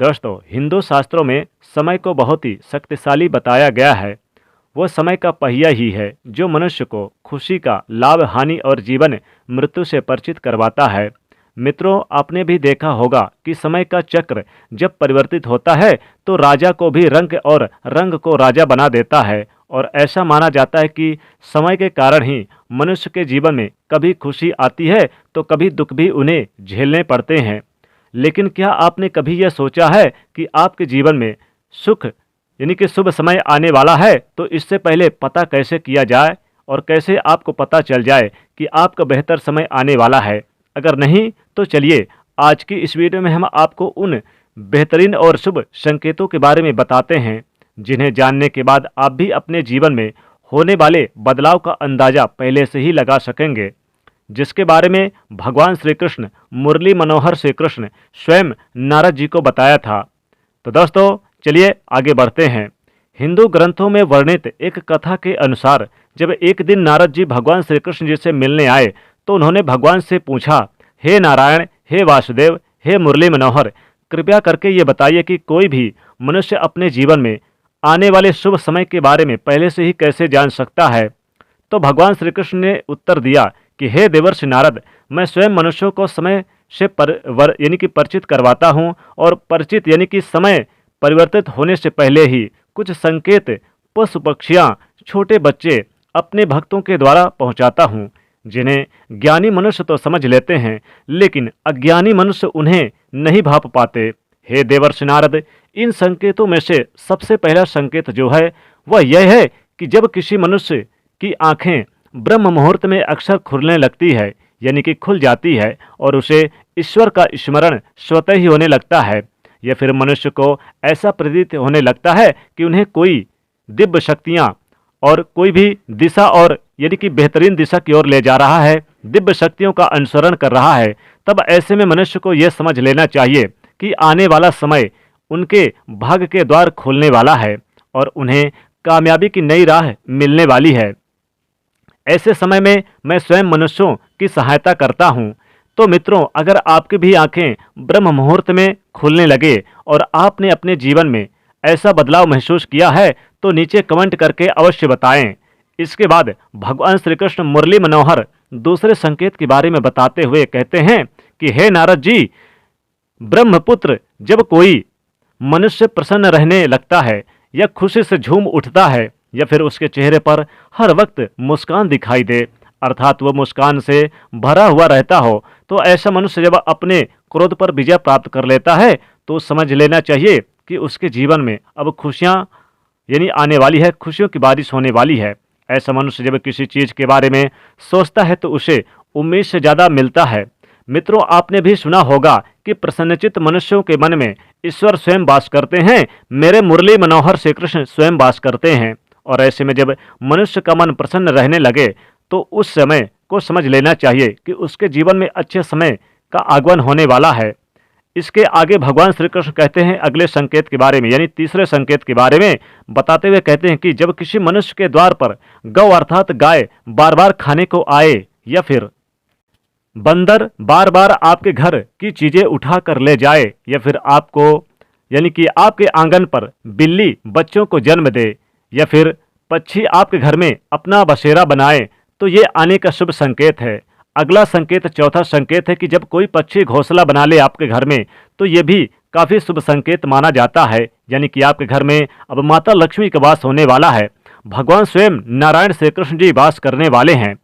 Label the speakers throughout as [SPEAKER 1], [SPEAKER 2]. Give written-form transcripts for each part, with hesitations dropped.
[SPEAKER 1] दोस्तों, हिंदू शास्त्रों में समय को बहुत ही शक्तिशाली बताया गया है। वो समय का पहिया ही है जो मनुष्य को खुशी का लाभ, हानि और जीवन मृत्यु से परिचित करवाता है। मित्रों, आपने भी देखा होगा कि समय का चक्र जब परिवर्तित होता है तो राजा को भी रंग और रंग को राजा बना देता है। और ऐसा माना जाता है कि समय के कारण ही मनुष्य के जीवन में कभी खुशी आती है तो कभी दुख भी उन्हें झेलने पड़ते हैं। लेकिन क्या आपने कभी यह सोचा है कि आपके जीवन में सुख यानी कि शुभ समय आने वाला है, तो इससे पहले पता कैसे किया जाए और कैसे आपको पता चल जाए कि आपका बेहतर समय आने वाला है? अगर नहीं तो चलिए आज की इस वीडियो में हम आपको उन बेहतरीन और शुभ संकेतों के बारे में बताते हैं जिन्हें जानने के बाद आप भी अपने जीवन में होने वाले बदलाव का अंदाजा पहले से ही लगा सकेंगे, जिसके बारे में भगवान श्री कृष्ण मुरली मनोहर श्री कृष्ण स्वयं नारद जी को बताया था। तो दोस्तों चलिए आगे बढ़ते हैं। हिंदू ग्रंथों में वर्णित एक कथा के अनुसार जब एक दिन नारद जी भगवान श्री कृष्ण जी से मिलने आए तो उन्होंने भगवान से पूछा, हे नारायण, हे वासुदेव, हे मुरली मनोहर, कृपया करके ये बताइए कि कोई भी मनुष्य अपने जीवन में आने वाले शुभ समय के बारे में पहले से ही कैसे जान सकता है? तो भगवान श्री कृष्ण ने उत्तर दिया कि हे देवर्षि नारद, मैं स्वयं मनुष्यों को समय से यानी कि परिचित करवाता हूँ और परिचित यानी कि समय परिवर्तित होने से पहले ही कुछ संकेत पशु पक्षियाँ, छोटे बच्चे अपने भक्तों के द्वारा पहुँचाता हूँ, जिन्हें ज्ञानी मनुष्य तो समझ लेते हैं लेकिन अज्ञानी मनुष्य उन्हें नहीं भाप पाते। हे देवर्षि नारद, इन संकेतों में से सबसे पहला संकेत जो है वह यह है कि जब किसी मनुष्य की आंखें ब्रह्म मुहूर्त में अक्सर खुलने लगती है, यानी कि खुल जाती है और उसे ईश्वर का स्मरण स्वतः ही होने लगता है, या फिर मनुष्य को ऐसा प्रतीत होने लगता है कि उन्हें कोई दिव्य शक्तियाँ और कोई भी दिशा और यानी कि बेहतरीन दिशा की ओर ले जा रहा है, दिव्य शक्तियों का अनुसरण कर रहा है, तब ऐसे में मनुष्य को यह समझ लेना चाहिए कि आने वाला समय उनके भाग्य के द्वार खोलने वाला है और उन्हें कामयाबी की नई राह मिलने वाली है। ऐसे समय में मैं स्वयं मनुष्यों की सहायता करता हूँ। तो मित्रों, अगर आपकी भी आंखें ब्रह्म मुहूर्त में खुलने लगे और आपने अपने जीवन में ऐसा बदलाव महसूस किया है तो नीचे कमेंट करके अवश्य बताएं। इसके बाद भगवान श्री कृष्ण मुरली मनोहर दूसरे संकेत के बारे में बताते हुए कहते हैं कि हे नारद जी, ब्रह्मपुत्र, जब कोई मनुष्य प्रसन्न रहने लगता है या खुशी से झूम उठता है या फिर उसके चेहरे पर हर वक्त मुस्कान दिखाई दे, अर्थात वह मुस्कान से भरा हुआ रहता हो, तो ऐसा मनुष्य जब अपने क्रोध पर विजय प्राप्त कर लेता है तो समझ लेना चाहिए कि उसके जीवन में अब खुशियाँ यानी आने वाली है, खुशियों की बारिश होने वाली है। ऐसा मनुष्य जब किसी चीज़ के बारे में सोचता है तो उसे उम्मीद से ज़्यादा मिलता है। मित्रों, आपने भी सुना होगा कि प्रसन्नचित्त मनुष्यों के मन में ईश्वर स्वयं वास करते हैं, मेरे मुरली मनोहर श्री कृष्ण स्वयं वास करते हैं। और ऐसे में जब मनुष्य का मन प्रसन्न रहने लगे तो उस समय को समझ लेना चाहिए कि उसके जीवन में अच्छे समय का आगमन होने वाला है। इसके आगे भगवान श्री कृष्ण कहते हैं अगले संकेत के बारे में, यानी तीसरे संकेत के बारे में बताते हुए कहते हैं कि जब किसी मनुष्य के द्वार पर गौ अर्थात गाय बार बार खाने को आए या फिर बंदर बार बार आपके घर की चीजें उठा कर ले जाए या फिर आपको यानी कि आपके आंगन पर बिल्ली बच्चों को जन्म दे या फिर पक्षी आपके घर में अपना बसेरा बनाए, तो ये आने का शुभ संकेत है। अगला संकेत, चौथा संकेत है कि जब कोई पक्षी घोंसला बना ले आपके घर में तो ये भी काफ़ी शुभ संकेत माना जाता है, यानी कि आपके घर में अब माता लक्ष्मी का वास होने वाला है, भगवान स्वयं नारायण श्री कृष्ण जी वास करने वाले हैं।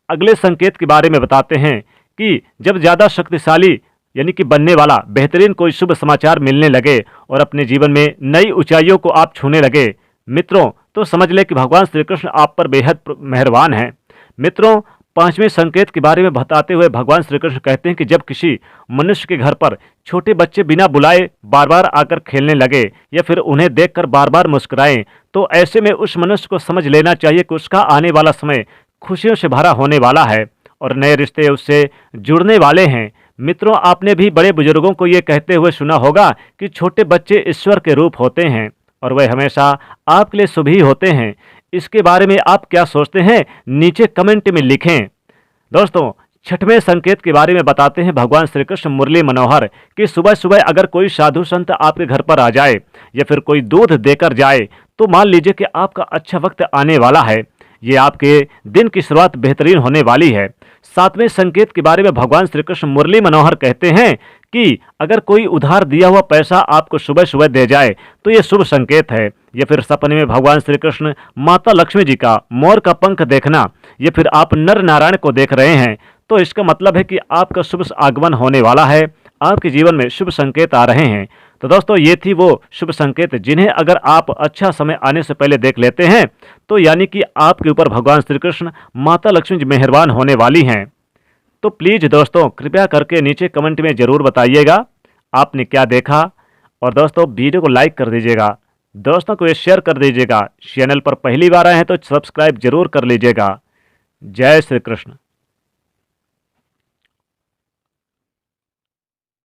[SPEAKER 1] अगले संकेत के बारे में बताते हैं कि जब ज़्यादा शक्तिशाली यानी कि बनने वाला बेहतरीन कोई शुभ समाचार मिलने लगे और अपने जीवन में नई ऊंचाइयों को आप छूने लगे मित्रों, तो समझ ले कि भगवान श्री कृष्ण आप पर बेहद मेहरबान हैं। मित्रों, पांचवें संकेत के बारे में बताते हुए भगवान श्री कृष्ण कहते हैं कि जब किसी मनुष्य के घर पर छोटे बच्चे बिना बुलाए बार बार आकर खेलने लगे या फिर उन्हें देखकर बार बार मुस्कुराएं, तो ऐसे में उस मनुष्य को समझ लेना चाहिए कि उसका आने वाला समय खुशियों से भरा होने वाला है और नए रिश्ते उससे जुड़ने वाले हैं। मित्रों, आपने भी बड़े बुजुर्गों को ये कहते हुए सुना होगा कि छोटे बच्चे ईश्वर के रूप होते हैं और वह हमेशा आपके लिए शुभ ही होते हैं। इसके बारे में आप क्या सोचते हैं नीचे कमेंट में लिखें। दोस्तों, छठवें संकेत के बारे में बताते हैं भगवान श्री कृष्ण मुरली मनोहर कि सुबह सुबह अगर कोई साधु संत आपके घर पर आ जाए या फिर कोई दूध देकर जाए तो मान लीजिए कि आपका अच्छा वक्त आने वाला है। ये आपके दिन की शुरुआत बेहतरीन होने वाली है। सातवें संकेत के बारे में भगवान श्री कृष्ण मुरली मनोहर कहते हैं कि अगर कोई उधार दिया हुआ पैसा आपको सुबह सुबह दे जाए तो ये शुभ संकेत है। या फिर सपने में भगवान श्री कृष्ण माता लक्ष्मी जी का मोर का पंख देखना, या फिर आप नर नारायण को देख रहे हैं तो इसका मतलब है कि आपका शुभ आगमन होने वाला है, आपके जीवन में शुभ संकेत आ रहे हैं। तो दोस्तों ये थी वो शुभ संकेत जिन्हें अगर आप अच्छा समय आने से पहले देख लेते हैं तो यानी कि आपके ऊपर भगवान श्री कृष्ण माता लक्ष्मी जी मेहरबान होने वाली हैं। तो प्लीज़ दोस्तों कृपया करके नीचे कमेंट में ज़रूर बताइएगा आपने क्या देखा, और दोस्तों वीडियो को लाइक कर दीजिएगा, दोस्तों को ये शेयर कर दीजिएगा। चैनल पर पहली बार आए हैं तो सब्सक्राइब जरूर कर लीजिएगा। जय श्री कृष्ण।